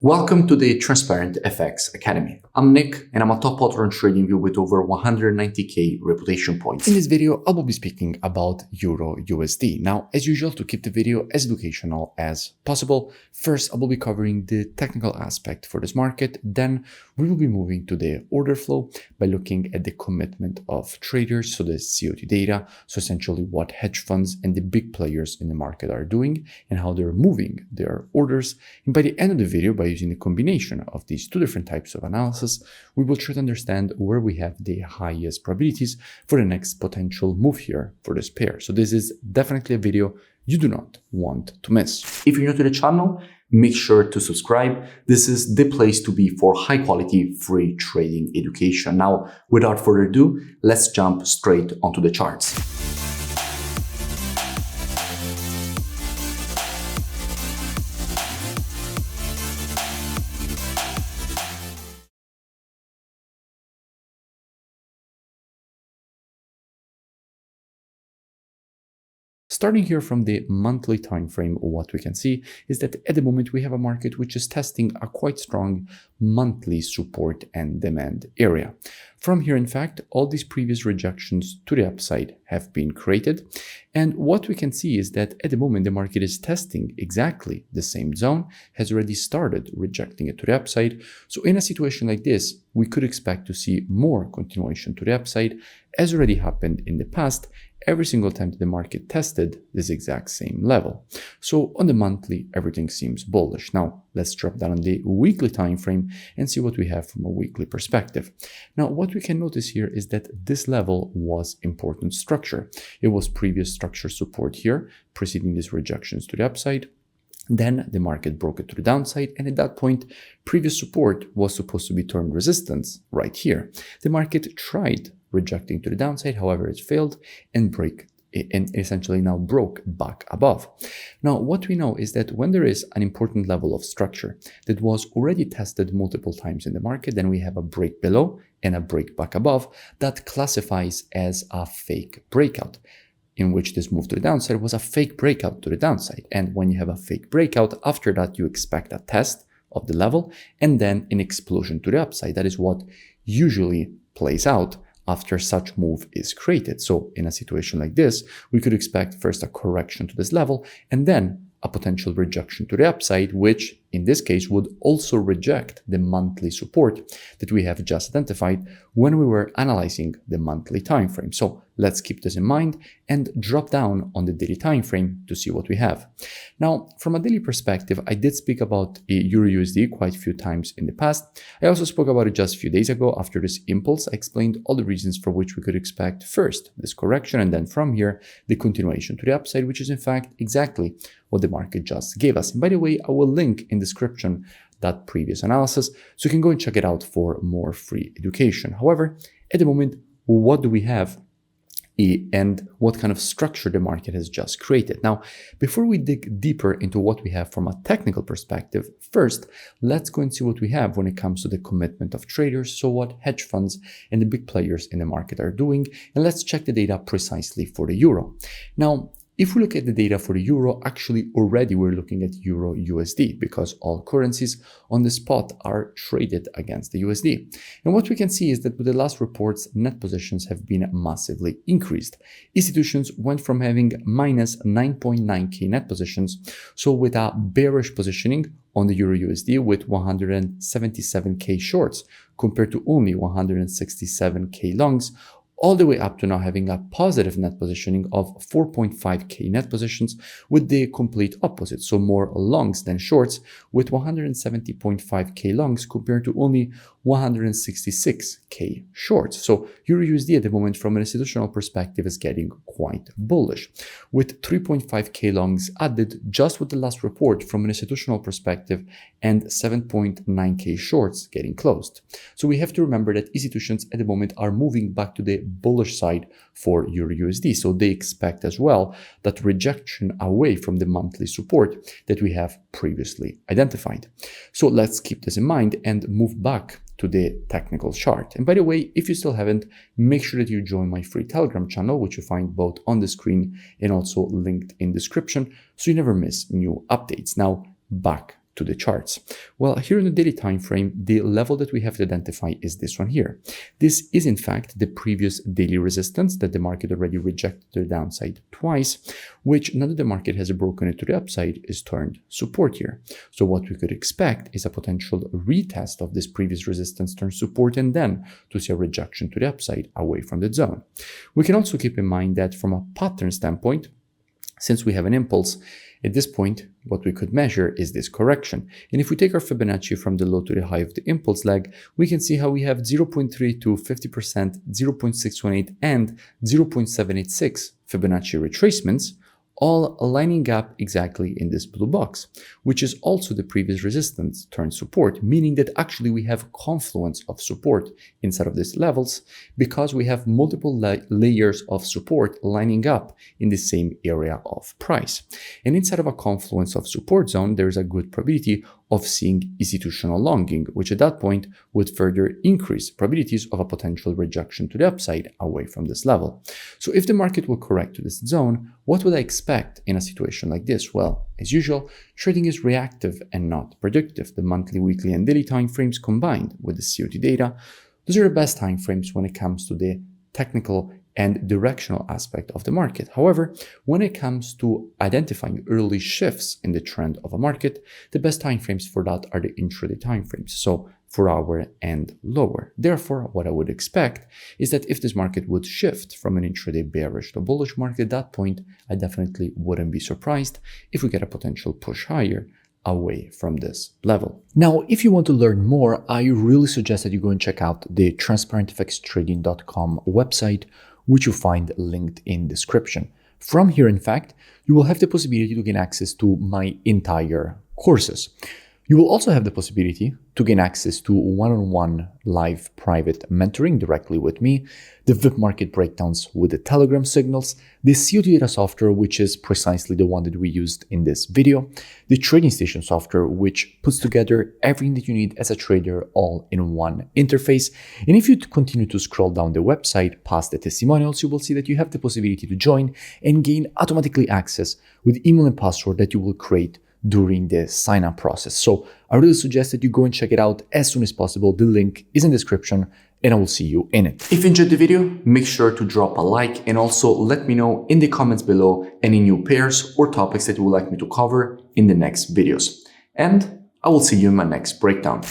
Welcome to the Transparent FX Academy. I'm Nick, and I'm a top author on TradingView with over 190k reputation points. In this video, I will be speaking about EURUSD. Now, as usual, to keep the video as educational as possible, first I will be covering the technical aspect for this market. Then we will be moving to the order flow by looking at the commitment of traders, so the COT data, so essentially what hedge funds and the big players in the market are doing and how they're moving their orders. And by the end of the video, by using the combination of these two different types of analysis, we will try to understand where we have the highest probabilities for the next potential move here for this pair. So this is definitely a video you do not want to miss. If you're new to the channel, make sure to subscribe. This is the place to be for high quality free trading education. Now, without further ado, let's jump straight onto the charts. Starting here from the monthly time frame, what we can see is that at the moment we have a market which is testing a quite strong monthly support and demand area. From here, in fact, all these previous rejections to the upside have been created. And what we can see is that at the moment the market is testing exactly the same zone, has already started rejecting it to the upside. So in a situation like this, we could expect to see more continuation to the upside, as already happened in the past, every single time that the market tested this exact same level. So on the monthly, everything seems bullish. Now, let's drop down on the weekly time frame and see what we have from a weekly perspective. Now, what we can notice here is that this level was important structure. It was previous structure support here, preceding these rejections to the upside. Then the market broke it to the downside, and at that point, previous support was supposed to be turned resistance right here. The market tried rejecting to the downside, however, it failed and essentially now broke back above. Now, what we know is that when there is an important level of structure that was already tested multiple times in the market, then we have a break below and a break back above that classifies as a fake breakout, in which this move to the downside was a fake breakout to the downside. And when you have a fake breakout, after that, you expect a test of the level and then an explosion to the upside. That is what usually plays out after such move is created. So in a situation like this, we could expect first a correction to this level and then a potential rejection to the upside, which in this case would also reject the monthly support that we have just identified when we were analyzing the monthly time frame. So let's keep this in mind and drop down on the daily time frame to see what we have. Now, from a daily perspective, I did speak about EURUSD quite a few times in the past. I also spoke about it just a few days ago. After this impulse, I explained all the reasons for which we could expect first this correction and then from here the continuation to the upside, which is in fact exactly what the market just gave us. And by the way, I will link in description that previous analysis, so you can go and check it out for more free education. However, at the moment, what do we have and what kind of structure the market has just created? Now, before we dig deeper into what we have from a technical perspective, first, let's go and see what we have when it comes to the commitment of traders, so what hedge funds and the big players in the market are doing, and let's check the data precisely for the euro. Now, if we look at the data for the euro, actually already we're looking at EURUSD because all currencies on the spot are traded against the USD. And what we can see is that with the last reports, net positions have been massively increased. Institutions went from having minus 9.9k net positions, so with a bearish positioning on the EURUSD with 177k shorts compared to only 167k longs, all the way up to now having a positive net positioning of 4.5k net positions with the complete opposite. So more longs than shorts with 170.5k longs compared to only 166k shorts. So EURUSD at the moment from an institutional perspective is getting quite bullish, with 3.5k longs added just with the last report from an institutional perspective and 7.9k shorts getting closed. So we have to remember that institutions at the moment are moving back to the bullish side for EURUSD. So they expect as well that rejection away from the monthly support that we have previously identified. So let's keep this in mind and move back to the technical chart. And by the way, if you still haven't, make sure that you join my free Telegram channel, which you find both on the screen and also linked in description, so you never miss new updates. Now back to the charts? Well, here in the daily time frame, the level that we have to identify is this one here. This is in fact the previous daily resistance that the market already rejected to the downside twice, which now that the market has broken it to the upside is turned support here. So what we could expect is a potential retest of this previous resistance turn support and then to see a rejection to the upside away from the zone. We can also keep in mind that from a pattern standpoint, since we have an impulse, at this point, what we could measure is this correction. And if we take our Fibonacci from the low to the high of the impulse leg, we can see how we have 0.32, 50%, 0.618, and 0.786 Fibonacci retracements, all lining up exactly in this blue box, which is also the previous resistance turned support, meaning that actually we have a confluence of support inside of these levels because we have multiple layers of support lining up in the same area of price. And inside of a confluence of support zone, there is a good probability of seeing institutional longing, which at that point would further increase probabilities of a potential rejection to the upside away from this level. So if the market will correct to this zone, what would I expect in a situation like this? Well, as usual, trading is reactive and not predictive. The monthly, weekly, and daily time frames combined with the COT data, those are the best time frames when it comes to the technical and directional aspect of the market. However, when it comes to identifying early shifts in the trend of a market, the best timeframes for that are the intraday timeframes, so 4-hour and lower. Therefore, what I would expect is that if this market would shift from an intraday bearish to bullish market, at that point, I definitely wouldn't be surprised if we get a potential push higher away from this level. Now, if you want to learn more, I really suggest that you go and check out the transparentfxtrading.com website, which you find linked in description. From here, in fact, you will have the possibility to gain access to my entire courses. You will also have the possibility to gain access to one-on-one live private mentoring directly with me, the VIP market breakdowns with the Telegram signals, the COT data software, which is precisely the one that we used in this video, the trading station software, which puts together everything that you need as a trader all in one interface. And if you continue to scroll down the website past the testimonials, you will see that you have the possibility to join and gain automatically access with email and password that you will create during the sign-up process. So I really suggest that you go and check it out as soon as possible. The link is in the description and I will see you in it. If you enjoyed the video, make sure to drop a like and also let me know in the comments below any new pairs or topics that you would like me to cover in the next videos. And I will see you in my next breakdown.